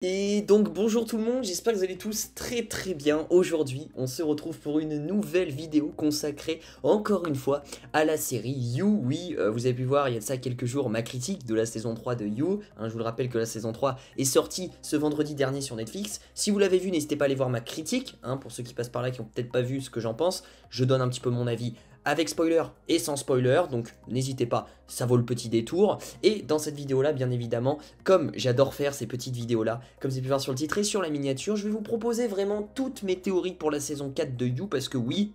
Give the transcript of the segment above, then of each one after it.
Et donc bonjour tout le monde, j'espère que vous allez tous très bien. Aujourd'hui, on se retrouve pour une nouvelle vidéo consacrée encore une fois à la série You. Oui, vous avez pu voir il y a de ça quelques jours ma critique de la saison 3 de You. Je vous le rappelle que la saison 3 est sortie ce vendredi dernier sur Netflix. Si vous l'avez vu, n'hésitez pas à aller voir ma critique, pour ceux qui passent par là qui n'ont peut-être pas vu ce que j'en pense. Je donne un petit peu mon avis avec spoiler et sans spoiler, donc n'hésitez pas, ça vaut le petit détour. Et dans cette vidéo là, bien évidemment, comme j'adore faire ces petites vidéos là, comme vous avez pu voir sur le titre et sur la miniature, je vais vous proposer vraiment toutes mes théories pour la saison 4 de You, parce que oui,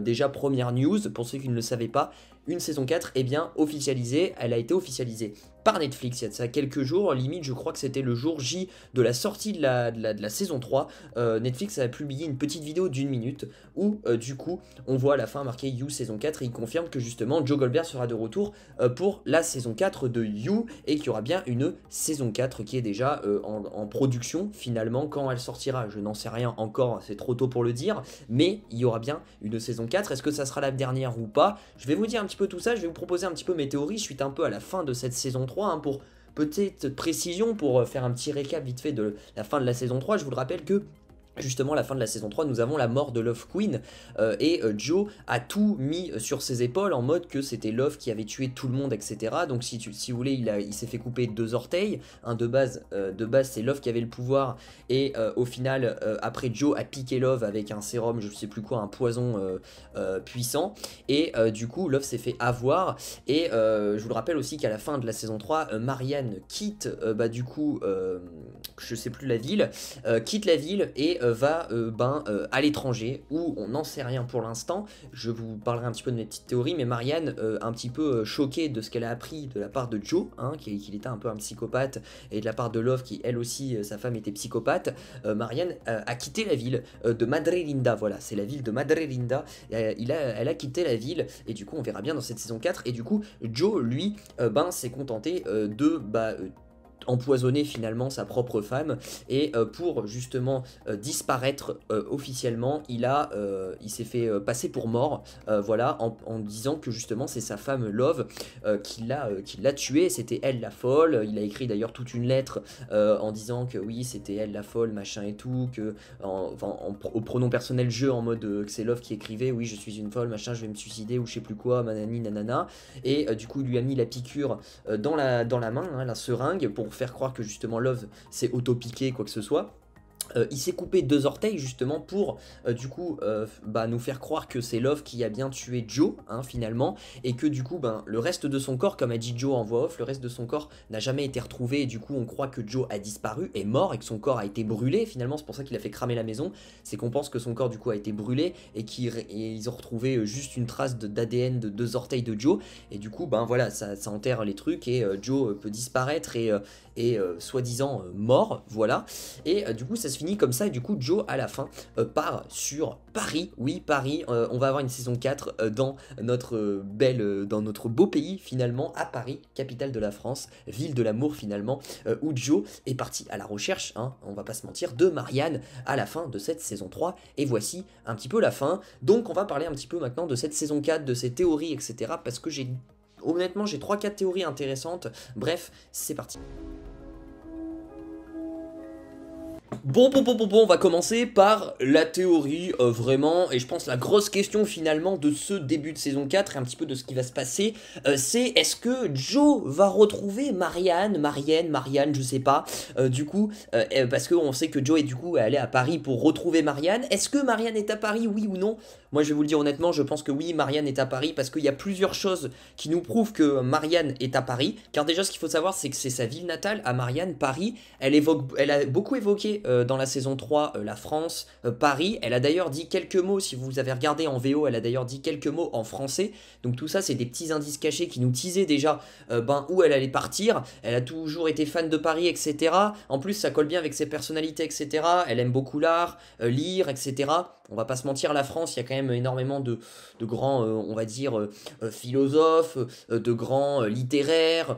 déjà première news, pour ceux qui ne le savaient pas, une saison 4 est bien officialisée, elle a été officialisée par Netflix il y a de ça quelques jours, limite je crois que c'était le jour J de la sortie de la saison 3, Netflix a publié une petite vidéo d'1 minute où du coup on voit à la fin marqué You saison 4 et il confirme que justement Joe Goldberg sera de retour pour la saison 4 de You et qu'il y aura bien une saison 4 qui est déjà en production finalement. Quand elle sortira, je n'en sais rien encore, c'est trop tôt pour le dire, mais il y aura bien une saison 4. Est-ce que ça sera la dernière ou pas? Je vais vous dire un petit peu tout ça, je vais vous proposer un petit peu mes théories suite un peu à la fin de cette saison 3, pour petite précision, pour faire un petit récap vite fait de la fin de la saison 3. Je vous le rappelle que justement, à la fin de la saison 3, nous avons la mort de Love Queen et Joe a tout mis sur ses épaules en mode que c'était Love qui avait tué tout le monde, etc. Donc si vous voulez, il s'est fait couper 2 orteils. De base c'est Love qui avait le pouvoir et au final, après Joe a piqué Love avec un sérum, je sais plus quoi, un poison puissant. Et du coup, Love s'est fait avoir. Et je vous le rappelle aussi qu'à la fin de la saison 3, Marianne quitte du coup, je sais plus la ville, quitte la ville et va à l'étranger où on n'en sait rien pour l'instant. Je vous parlerai un petit peu de mes petites théories, mais Marianne, un petit peu choquée de ce qu'elle a appris de la part de Joe, qu'il était un peu un psychopathe, et de la part de Love qui elle aussi, sa femme était psychopathe, Marianne a quitté la ville de Madre-Linda, voilà, c'est la ville de Madre-Linda, elle a quitté la ville, et du coup on verra bien dans cette saison 4, et du coup Joe lui s'est contenté de empoisonner finalement sa propre femme, et pour justement disparaître officiellement, il s'est fait passer pour mort, voilà, en disant que justement c'est sa femme Love qui l'a tué, c'était elle la folle. Il a écrit d'ailleurs toute une lettre en disant que oui c'était elle la folle, machin et tout, que au pronom personnel je, en mode que c'est Love qui écrivait oui je suis une folle, machin, je vais me suicider ou je sais plus quoi, manani nanana, et du coup il lui a mis la piqûre dans la main, la seringue, pour faire croire que justement Love s'est auto-piqué, quoi que ce soit. Il s'est coupé 2 orteils justement pour du coup nous faire croire que c'est Love qui a bien tué Joe finalement, et que du coup le reste de son corps, comme a dit Joe en voix off, le reste de son corps n'a jamais été retrouvé, et du coup on croit que Joe a disparu, est mort, et que son corps a été brûlé finalement. C'est pour ça qu'il a fait cramer la maison, c'est qu'on pense que son corps du coup a été brûlé et qu'ils ont retrouvé juste une trace d'ADN de 2 orteils de Joe, et du coup voilà, ça enterre les trucs, et Joe peut disparaître et soi-disant mort, voilà. Et du coup ça se finit comme ça, et du coup Joe à la fin part sur Paris. Oui, Paris, on va avoir une saison 4 dans notre beau pays finalement, à Paris, capitale de la France, ville de l'amour finalement, où Joe est parti à la recherche, on va pas se mentir, de Marianne à la fin de cette saison 3, et voici un petit peu la fin. Donc on va parler un petit peu maintenant de cette saison 4, de ses théories, etc., parce que honnêtement j'ai 3-4 théories intéressantes. Bref, c'est parti. Bon, on va commencer par la théorie, vraiment, et je pense la grosse question finalement de ce début de saison 4 et un petit peu de ce qui va se passer, c'est est-ce que Joe va retrouver Marianne, je sais pas, du coup, parce qu'on sait que Joe est du coup allé à Paris pour retrouver Marianne. Est-ce que Marianne est à Paris, oui ou non? Moi je vais vous le dire honnêtement, je pense que oui, Marianne est à Paris, parce qu'il y a plusieurs choses qui nous prouvent que Marianne est à Paris, car déjà ce qu'il faut savoir c'est que c'est sa ville natale à Marianne, Paris. Elle a beaucoup évoqué dans la saison 3 la France, Paris. Elle a d'ailleurs dit quelques mots, si vous avez regardé en VO, elle a d'ailleurs dit quelques mots en français. Donc tout ça c'est des petits indices cachés qui nous teasaient déjà où elle allait partir. Elle a toujours été fan de Paris, etc. En plus ça colle bien avec ses personnalités, etc. Elle aime beaucoup l'art, lire, etc. on va pas se mentir, la France, il y a quand même énormément de grands, on va dire, philosophes, de grands littéraires.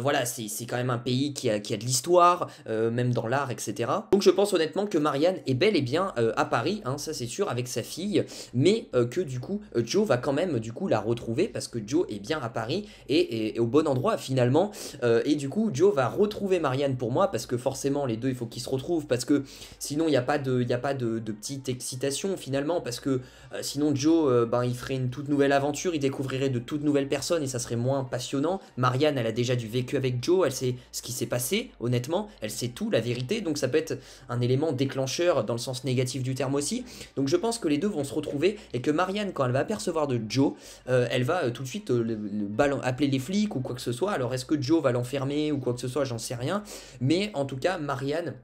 Voilà, c'est quand même un pays qui a de l'histoire, même dans l'art, etc. Donc je pense honnêtement que Marianne est bel et bien à Paris, hein, ça c'est sûr, avec sa fille, mais que du coup, Joe va quand même du coup la retrouver, parce que Joe est bien à Paris et au bon endroit finalement. Et du coup, Joe va retrouver Marianne pour moi, parce que forcément, les deux, il faut qu'ils se retrouvent, parce que sinon, il n'y a pas de petite excitation finalement, parce que sinon, Joe, ben, il ferait une toute nouvelle aventure, il découvrirait de toutes nouvelles personnes et ça serait moins passionnant. Marianne, elle a déjà du vécu avec Joe, elle sait ce qui s'est passé, honnêtement, elle sait tout, la vérité, donc ça peut être un élément déclencheur dans le sens négatif du terme aussi. Donc je pense que les deux vont se retrouver et que Marianne, quand elle va apercevoir de Joe, elle va tout de suite appeler les flics ou quoi que ce soit. Alors est-ce que Joe va l'enfermer ou quoi que ce soit, j'en sais rien. Mais en tout cas, Marianne,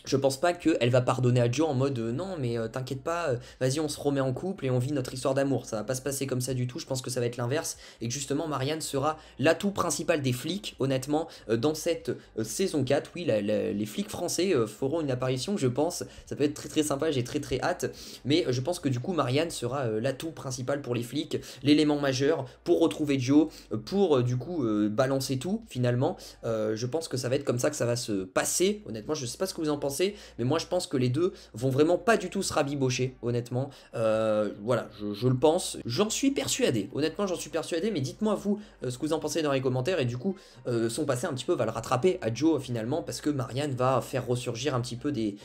je pense pas qu'elle va pardonner à Joe en mode non mais t'inquiète pas, vas-y on se remet en couple et on vit notre histoire d'amour. Ça va pas se passer comme ça du tout, je pense que ça va être l'inverse et que justement Marianne sera l'atout principal des flics, honnêtement, dans cette saison 4. Oui, les flics français feront une apparition, je pense, ça peut être très très sympa, j'ai très très hâte, mais je pense que du coup Marianne sera l'atout principal pour les flics, l'élément majeur pour retrouver Joe, pour du coup balancer tout finalement. Je pense que ça va être comme ça que ça va se passer, honnêtement, je sais pas ce que vous en pensez. Mais moi je pense que les deux vont vraiment pas du tout se rabibocher, honnêtement. Voilà, je le pense, j'en suis persuadé, honnêtement j'en suis persuadé, mais dites-moi vous ce que vous en pensez dans les commentaires, et du coup son passé un petit peu va le rattraper à Joe finalement, parce que Marianne va faire ressurgir un petit peu des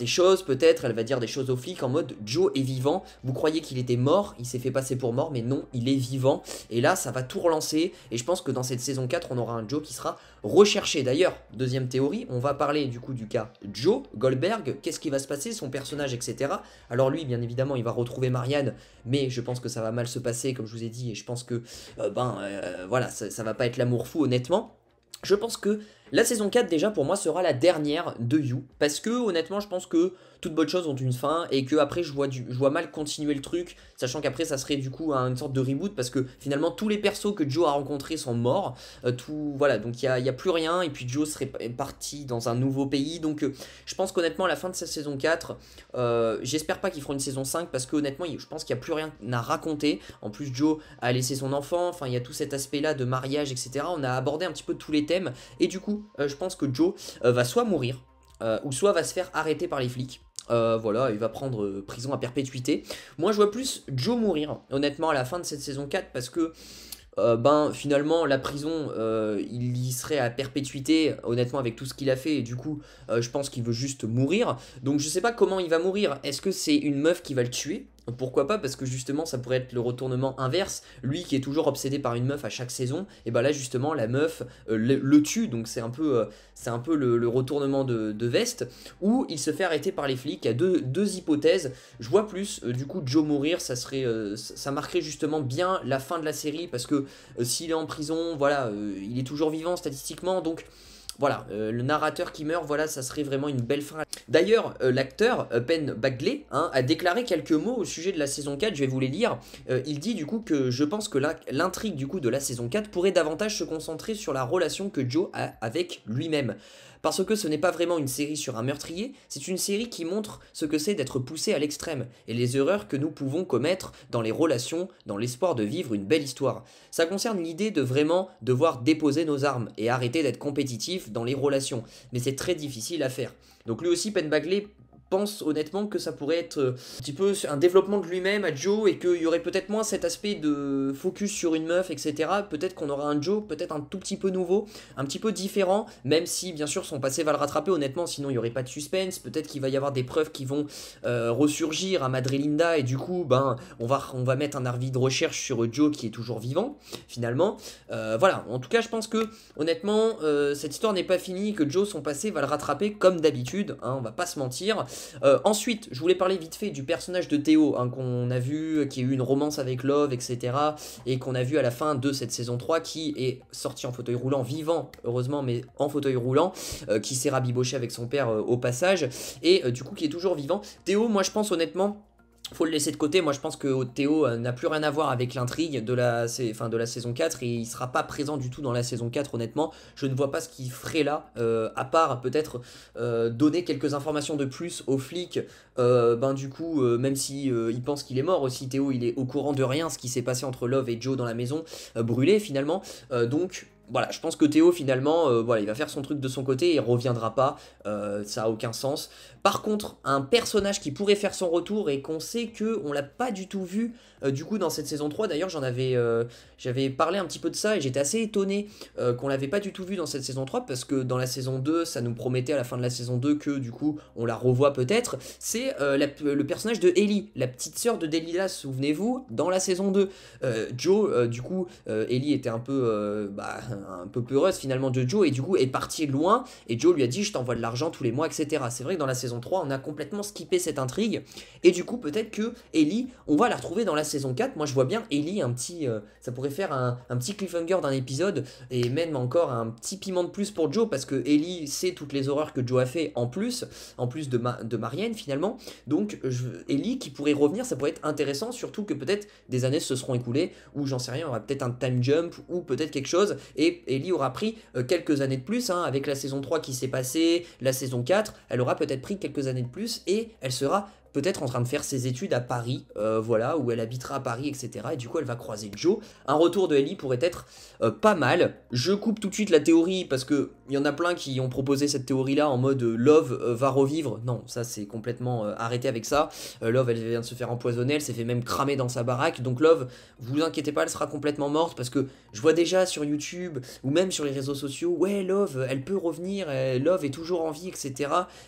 choses, peut-être, elle va dire des choses aux flics en mode Joe est vivant, vous croyez qu'il était mort, il s'est fait passer pour mort, mais non, il est vivant, et là ça va tout relancer, et je pense que dans cette saison 4 on aura un Joe qui sera recherché. D'ailleurs, deuxième théorie, on va parler du coup du cas Joe Goldberg, qu'est-ce qui va se passer, son personnage, etc. Alors lui, bien évidemment, il va retrouver Marianne, mais je pense que ça va mal se passer, comme je vous ai dit, et je pense que, voilà, ça va pas être l'amour fou, honnêtement. Je pense que la saison 4 déjà pour moi sera la dernière de You, parce que honnêtement je pense que toutes bonnes choses ont une fin et que après je vois mal continuer le truc, sachant qu'après ça serait du coup une sorte de reboot, parce que finalement tous les persos que Joe a rencontrés sont morts, voilà, donc il y a plus rien, et puis Joe serait parti dans un nouveau pays, donc je pense qu'honnêtement à la fin de cette saison 4, j'espère pas qu'ils feront une saison 5, parce que honnêtement je pense qu'il n'y a plus rien à raconter. En plus Joe a laissé son enfant, enfin il y a tout cet aspect là de mariage, etc. On a abordé un petit peu tous les thèmes, et du coup je pense que Joe va soit mourir, ou soit va se faire arrêter par les flics. Voilà, il va prendre prison à perpétuité. Moi je vois plus Joe mourir, honnêtement, à la fin de cette saison 4, parce que finalement la prison, il y serait à perpétuité, honnêtement, avec tout ce qu'il a fait, et du coup je pense qu'il veut juste mourir. Donc je sais pas comment il va mourir. Est-ce que c'est une meuf qui va le tuer? Pourquoi pas, parce que justement ça pourrait être le retournement inverse, lui qui est toujours obsédé par une meuf à chaque saison, et bah là justement la meuf le tue, donc c'est un peu le retournement de veste, où il se fait arrêter par les flics. Il y a deux hypothèses. Je vois plus du coup Joe mourir, ça marquerait justement bien la fin de la série, parce que s'il est en prison, voilà, il est toujours vivant statistiquement, donc voilà, le narrateur qui meurt, voilà, ça serait vraiment une belle fin. D'ailleurs, l'acteur Penn Badgley a déclaré quelques mots au sujet de la saison 4, je vais vous les lire. Il dit du coup que je pense que l'intrigue du coup de la saison 4 pourrait davantage se concentrer sur la relation que Joe a avec lui-même. Parce que ce n'est pas vraiment une série sur un meurtrier, c'est une série qui montre ce que c'est d'être poussé à l'extrême, et les erreurs que nous pouvons commettre dans les relations, dans l'espoir de vivre une belle histoire. Ça concerne l'idée de vraiment devoir déposer nos armes, et arrêter d'être compétitif dans les relations, mais c'est très difficile à faire. Donc lui aussi, Penn Badgley pense honnêtement que ça pourrait être un petit peu un développement de lui-même à Joe, et qu'il y aurait peut-être moins cet aspect de focus sur une meuf, etc. Peut-être qu'on aura un Joe peut-être un tout petit peu nouveau, un petit peu différent, même si bien sûr son passé va le rattraper, honnêtement, sinon il n'y aurait pas de suspense. Peut-être qu'il va y avoir des preuves qui vont ressurgir à Madrelinda, et du coup on va mettre un avis de recherche sur Joe qui est toujours vivant finalement. Voilà, en tout cas je pense que honnêtement cette histoire n'est pas finie, que Joe, son passé, va le rattraper comme d'habitude, on va pas se mentir. Ensuite, je voulais parler vite fait du personnage de Théo, qu'on a vu, qui a eu une romance avec Love, etc. Et qu'on a vu à la fin de cette saison 3, qui est sorti en fauteuil roulant, vivant, heureusement, mais en fauteuil roulant, qui s'est rabiboché avec son père au passage, et du coup qui est toujours vivant. Théo, moi je pense honnêtement faut le laisser de côté. Moi, je pense que Théo n'a plus rien à voir avec l'intrigue de la saison 4 et il sera pas présent du tout dans la saison 4, honnêtement. Je ne vois pas ce qu'il ferait là, à part peut-être donner quelques informations de plus aux flics. Du coup, même si il pense qu'il est mort aussi, Théo, il est au courant de rien, ce qui s'est passé entre Love et Joe dans la maison, brûlée finalement. Donc, voilà, je pense que Théo finalement, voilà, il va faire son truc de son côté et il reviendra pas, ça a aucun sens. Par contre, un personnage qui pourrait faire son retour et qu'on sait que on l'a pas du tout vu du coup dans cette saison 3, d'ailleurs j'avais parlé un petit peu de ça et j'étais assez étonné qu'on l'avait pas du tout vu dans cette saison 3 parce que dans la saison 2, ça nous promettait à la fin de la saison 2 que du coup on la revoit peut-être, c'est le personnage de Ellie, la petite sœur de Delilah, souvenez-vous, dans la saison 2. Joe, du coup, Ellie était un peu peureuse finalement de Joe et du coup est partie loin et Joe lui a dit je t'envoie de l'argent tous les mois, etc. C'est vrai que dans la saison 3 on a complètement skippé cette intrigue et du coup peut-être que Ellie on va la retrouver dans la saison 4. Moi je vois bien Ellie ça pourrait faire un petit cliffhanger d'un épisode et même encore un petit piment de plus pour Joe parce que Ellie sait toutes les horreurs que Joe a fait en plus de Marianne finalement. Donc Ellie qui pourrait revenir, ça pourrait être intéressant, surtout que peut-être des années se seront écoulées ou j'en sais rien, il y aura peut-être un time jump ou peut-être quelque chose et Ellie aura pris quelques années de plus hein, avec la saison 3 qui s'est passée, la saison 4, elle aura peut-être pris quelques années de plus et elle sera peut-être en train de faire ses études à Paris, voilà, où elle habitera à Paris, etc. Et du coup, elle va croiser Joe. Un retour de Ellie pourrait être pas mal. Je coupe tout de suite la théorie parce que il y en a plein qui ont proposé cette théorie-là en mode Love va revivre. Non, ça c'est complètement arrêté avec ça. Love, elle vient de se faire empoisonner, elle s'est fait même cramer dans sa baraque. Donc Love, vous inquiétez pas, elle sera complètement morte parce que je vois déjà sur YouTube ou même sur les réseaux sociaux, ouais, Love, elle peut revenir, Love est toujours en vie, etc.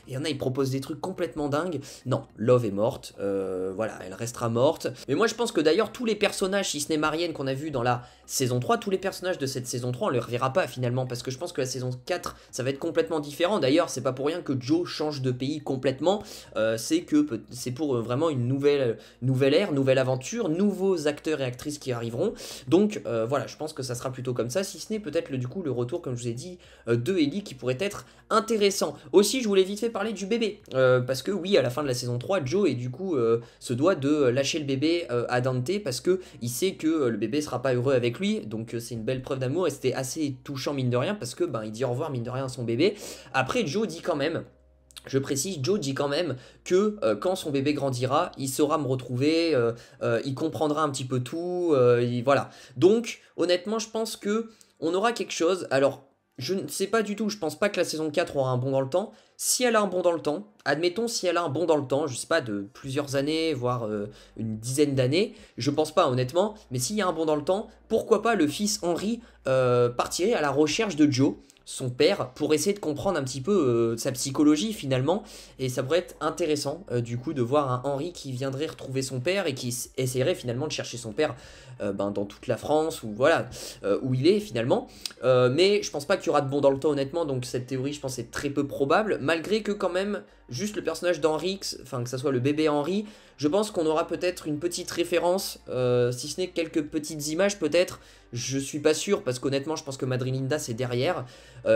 Et il y en a, ils proposent des trucs complètement dingues. Non, Love est morte, voilà, elle restera morte. Mais moi je pense que d'ailleurs tous les personnages, si ce n'est Marianne qu'on a vu dans la saison 3, tous les personnages de cette saison 3, on les reverra pas finalement, parce que je pense que la saison 4, ça va être complètement différent. D'ailleurs, c'est pas pour rien que Joe change de pays complètement, c'est pour vraiment une nouvelle ère, nouvelle aventure, nouveaux acteurs et actrices qui arriveront. Donc voilà, je pense que ça sera plutôt comme ça, si ce n'est peut-être du coup le retour, comme je vous ai dit, de Ellie qui pourrait être intéressant. Aussi, je voulais vite fait parler du bébé, parce que oui, à la fin de la saison 3, Joe et du coup se doit de lâcher le bébé à Dante parce que il sait que le bébé sera pas heureux avec lui, donc c'est une belle preuve d'amour et c'était assez touchant mine de rien parce que il dit au revoir mine de rien à son bébé. Après Joe dit quand même, je précise, Joe dit quand même que quand son bébé grandira, il saura me retrouver, il comprendra un petit peu tout, voilà. Donc honnêtement, je pense que on aura quelque chose. Alors je ne sais pas du tout, je pense pas que la saison 4 aura un bond dans le temps. Si elle a un bond dans le temps, admettons si elle a un bond dans le temps, je sais pas, de plusieurs années, voire une dizaine d'années, je pense pas honnêtement, mais s'il y a un bond dans le temps, pourquoi pas le fils Henry partirait à la recherche de Joe, son père, pour essayer de comprendre un petit peu sa psychologie finalement, et ça pourrait être intéressant du coup de voir un Henry qui viendrait retrouver son père et qui essaierait finalement de chercher son père dans toute la France, ou voilà, où il est finalement. Mais je pense pas qu'il y aura de bond dans le temps honnêtement, donc cette théorie je pense est très peu probable, malgré que quand même, juste le personnage d'Henry, enfin que ça soit le bébé Henry, je pense qu'on aura peut-être une petite référence, si ce n'est quelques petites images peut-être, je suis pas sûr, parce qu'honnêtement je pense que Madrilinda c'est derrière,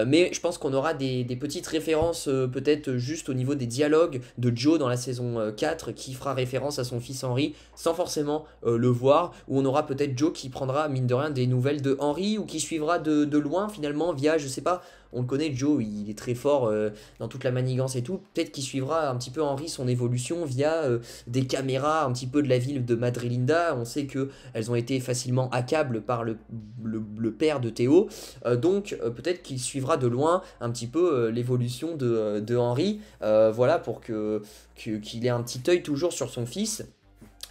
mais je pense qu'on aura des petites références peut-être juste au niveau des dialogues de Joe dans la saison 4 qui fera référence à son fils Henry sans forcément le voir, ou on aura peut-être Joe qui prendra mine de rien des nouvelles de Henry ou qui suivra de loin finalement via, je sais pas, on le connaît Joe, il est très fort dans toute la manigance et tout, peut-être qu'il suivra un petit peu Henry son évolution via des caméras un petit peu de la ville de Madrilinda. On sait que elles ont été facilement hackables par le père de Théo, donc peut-être qu'il suivra de loin un petit peu l'évolution de Henry, voilà, pour qu'il ait un petit œil toujours sur son fils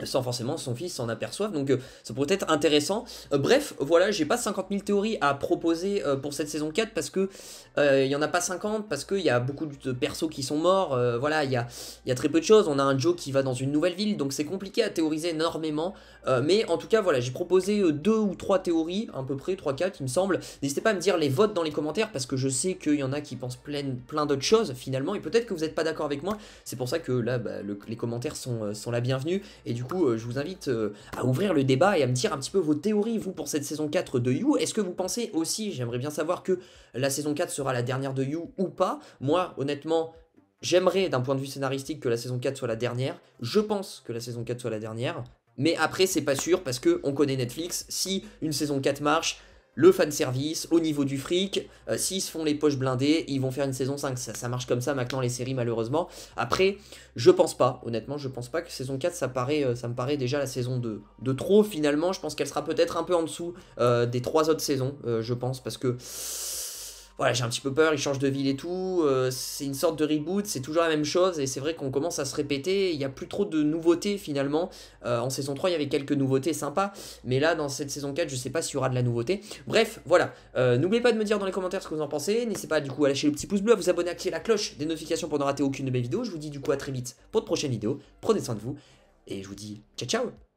sans forcément son fils s'en aperçoive, donc ça pourrait être intéressant. Bref, voilà, j'ai pas 50 000 théories à proposer pour cette saison 4 parce que il y en a pas 50, parce qu'il y a beaucoup de persos qui sont morts, voilà, il y a très peu de choses. On a un Joe qui va dans une nouvelle ville, donc c'est compliqué à théoriser énormément, mais en tout cas voilà, j'ai proposé 2 ou 3 théories, à peu près 3-4 il me semble. N'hésitez pas à me dire les votes dans les commentaires parce que je sais qu'il y en a qui pensent plein d'autres choses finalement, et peut-être que vous n'êtes pas d'accord avec moi, c'est pour ça que là les commentaires sont la bienvenue, et du coup je vous invite à ouvrir le débat et à me dire un petit peu vos théories, vous, pour cette saison 4 de You. Est-ce que vous pensez aussi, j'aimerais bien savoir, que la saison 4 sera la dernière de You ou pas? Moi, honnêtement, J'aimerais, d'un point de vue scénaristique, que la saison 4 soit la dernière. Je pense que la saison 4 soit la dernière. Mais après, c'est pas sûr parce que on connaît Netflix. Si une saison 4 marche, le fanservice, au niveau du fric, s'ils se font les poches blindées, ils vont faire une saison 5. Ça marche comme ça maintenant, les séries, malheureusement. Après, je pense pas, honnêtement, je pense pas que saison 4, ça me paraît déjà la saison de trop, finalement. Je pense qu'elle sera peut-être un peu en dessous des 3 autres saisons, je pense, parce que voilà, j'ai un petit peu peur, ils changent de ville et tout, c'est une sorte de reboot, c'est toujours la même chose, et c'est vrai qu'on commence à se répéter, il n'y a plus trop de nouveautés finalement. En saison 3, il y avait quelques nouveautés sympas, mais là, dans cette saison 4, je sais pas s'il y aura de la nouveauté. Bref, voilà, n'oubliez pas de me dire dans les commentaires ce que vous en pensez, n'hésitez pas du coup à lâcher le petit pouce bleu, à vous abonner, à activer la cloche des notifications pour ne rater aucune de mes vidéos. Je vous dis du coup à très vite pour de prochaines vidéos, prenez soin de vous, et je vous dis ciao ciao.